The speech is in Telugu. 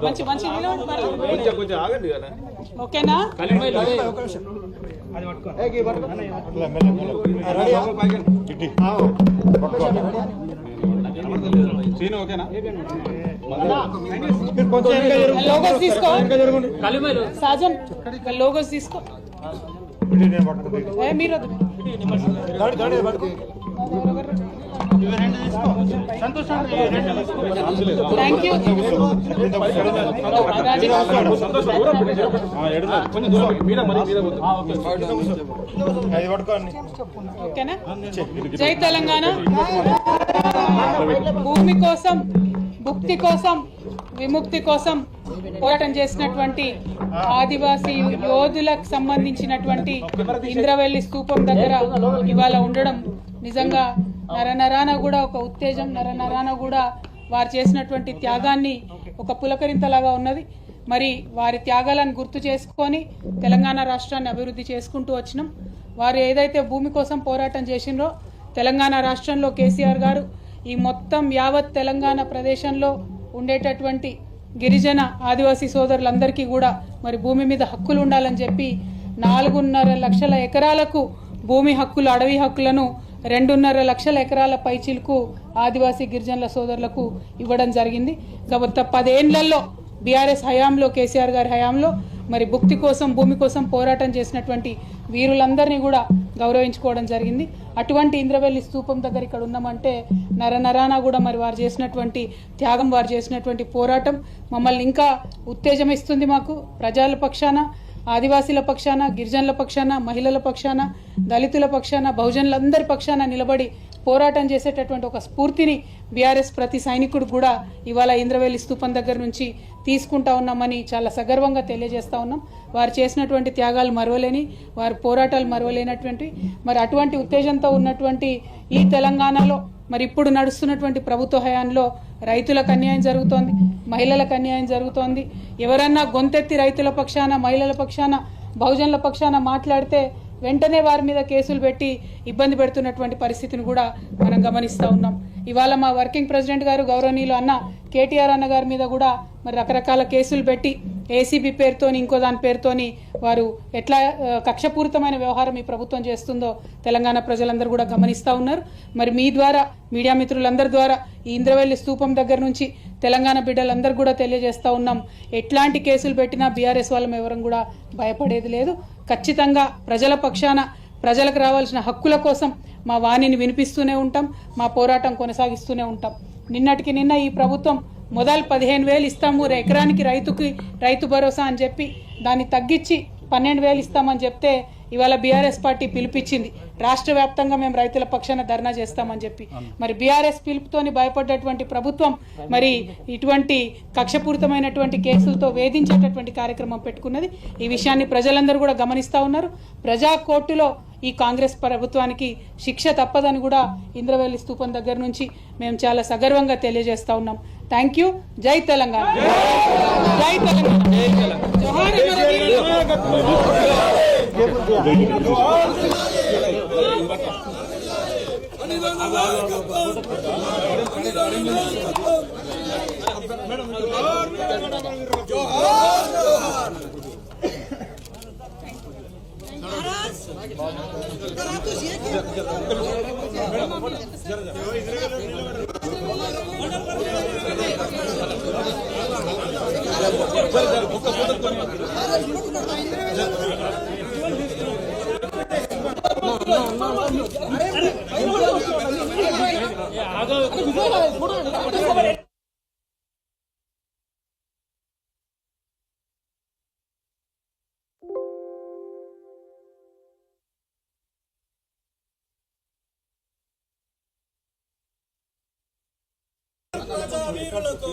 మంచి మంచి ఓకేనా? లోగోస్ తీసుకో సాజన్, లోగోస్ తీసుకో. మీరు థ్యాంక్ యూ. ఓకేనా? జై తెలంగాణ. భూమి కోసం, భుక్తి కోసం, విముక్తి కోసం పోరాటం చేసినటువంటి ఆదివాసీ యోధులకు సంబంధించినటువంటి ఇంద్రవెల్లి స్తూపం దగ్గర ఇవాళ ఉండడం నిజంగా నరనరాన కూడా ఒక ఉత్తేజం, నరనరాన కూడా వారు చేసినటువంటి త్యాగాన్ని ఒక పులకరింతలాగా ఉన్నది. మరి వారి త్యాగాలను గుర్తు చేసుకొని తెలంగాణ రాష్ట్రాన్ని అభివృద్ధి చేసుకుంటూ వచ్చినాం. వారు ఏదైతే భూమి కోసం పోరాటం చేసినరో తెలంగాణ రాష్ట్రంలో కేసీఆర్ గారు ఈ మొత్తం యావత్ తెలంగాణ ప్రదేశంలో ఉండేటటువంటి గిరిజన ఆదివాసీ సోదరులందరికీ కూడా మరి భూమి మీద హక్కులు ఉండాలని చెప్పి 4.5 లక్షల ఎకరాలకు భూమి హక్కులు, అడవి హక్కులను 2.5 లక్షల ఎకరాల పైచిలకు ఆదివాసీ గిరిజనుల సోదరులకు ఇవ్వడం జరిగింది. గత 10 ఏళ్లలో బీఆర్ఎస్ హయాంలో, కేసీఆర్ గారి హయాంలో మరి భుక్తి కోసం, భూమి కోసం పోరాటం చేసినటువంటి వీరులందరినీ కూడా గౌరవించుకోవడం జరిగింది. అటువంటి ఇంద్రవెల్లి స్తూపం దగ్గర ఇక్కడ ఉన్నామంటే నరనరాన కూడా మరి వారు చేసినటువంటి త్యాగం, వారు చేసినటువంటి పోరాటం మమ్మల్ని ఇంకా ఉత్తేజం ఇస్తుంది. మాకు ప్రజల పక్షాన, ఆదివాసీల పక్షాన, గిరిజనుల పక్షాన, మహిళల పక్షాన, దళితుల పక్షాన, బహుజనులందరి పక్షాన నిలబడి పోరాటం చేసేటటువంటి ఒక స్ఫూర్తిని బీఆర్ఎస్ ప్రతి సైనికుడు కూడా ఇవాళ ఇంద్రవెల్లి స్తూపం దగ్గర నుంచి తీసుకుంటా ఉన్నామని చాలా సగర్వంగా తెలియజేస్తా ఉన్నాం. వారు చేసినటువంటి త్యాగాలు మరవలేని, వారి పోరాటాలు మరవలేనటువంటి మరి అటువంటి ఉత్తేజంతో ఉన్నటువంటి ఈ తెలంగాణలో మరి ఇప్పుడు నడుస్తున్నటువంటి ప్రభుత్వ హయాంలో రైతులకు అన్యాయం జరుగుతోంది, మహిళలకు అన్యాయం జరుగుతోంది. ఎవరన్నా గొంతెత్తి రైతుల పక్షాన, మహిళల పక్షాన, బహుజనుల పక్షాన మాట్లాడితే వెంటనే వారి మీద కేసులు పెట్టి ఇబ్బంది పెడుతున్నటువంటి పరిస్థితిని కూడా మనం గమనిస్తూ ఉన్నాం. ఇవాళ మా వర్కింగ్ ప్రెసిడెంట్ గారు గౌరవనీయులు అన్న కేటీఆర్ అన్న గారి మీద కూడా మరి రకరకాల కేసులు పెట్టి ఏసీబీ పేరుతోని, ఇంకో దాని పేరుతోని వారు ఎట్లా కక్షపూరితమైన వ్యవహారం ఈ ప్రభుత్వం చేస్తుందో తెలంగాణ ప్రజలందరూ కూడా గమనిస్తూ ఉన్నారు. మరి మీ ద్వారా, మీడియా మిత్రులందరి ద్వారా ఈ ఇంద్రవెల్లి స్తూపం దగ్గర నుంచి తెలంగాణ బిడ్డలందరూ కూడా తెలియజేస్తూ ఉన్నాం, ఎట్లాంటి కేసులు పెట్టినా బీఆర్ఎస్ వాళ్ళం ఎవరం కూడా భయపడేది లేదు. ఖచ్చితంగా ప్రజల పక్షాన, ప్రజలకు రావాల్సిన హక్కుల కోసం మా వాణిని వినిపిస్తూనే ఉంటాం, మా పోరాటం కొనసాగిస్తూనే ఉంటాం. నిన్నటికి నిన్న ఈ ప్రభుత్వం మొదలు 15,000 ఇస్తాము ఎకరానికి రైతు భరోసా అని చెప్పి దాన్ని తగ్గించి 12,000 ఇస్తామని చెప్తే ఇవాళ బీఆర్ఎస్ పార్టీ పిలిపించింది, రాష్ట్ర వ్యాప్తంగా మేము రైతుల పక్షాన ధర్నా చేస్తామని చెప్పి. మరి బీఆర్ఎస్ పిలుపుతోని భయపడ్డటువంటి ప్రభుత్వం మరి ఇటువంటి కక్షపూరితమైనటువంటి కేసులతో వేధించేటటువంటి కార్యక్రమం పెట్టుకున్నది. ఈ విషయాన్ని ప్రజలందరూ కూడా గమనిస్తూ ఉన్నారు. ప్రజా కోర్టులో ఈ కాంగ్రెస్ ప్రభుత్వానికి శిక్ష తప్పదని కూడా ఇంద్రవెల్లి స్తూపం దగ్గర నుంచి మేము చాలా సగర్వంగా తెలియజేస్తా ఉన్నాం. Thank you. జై తెలంగాణ. జై తెలంగాణ. వీరులకు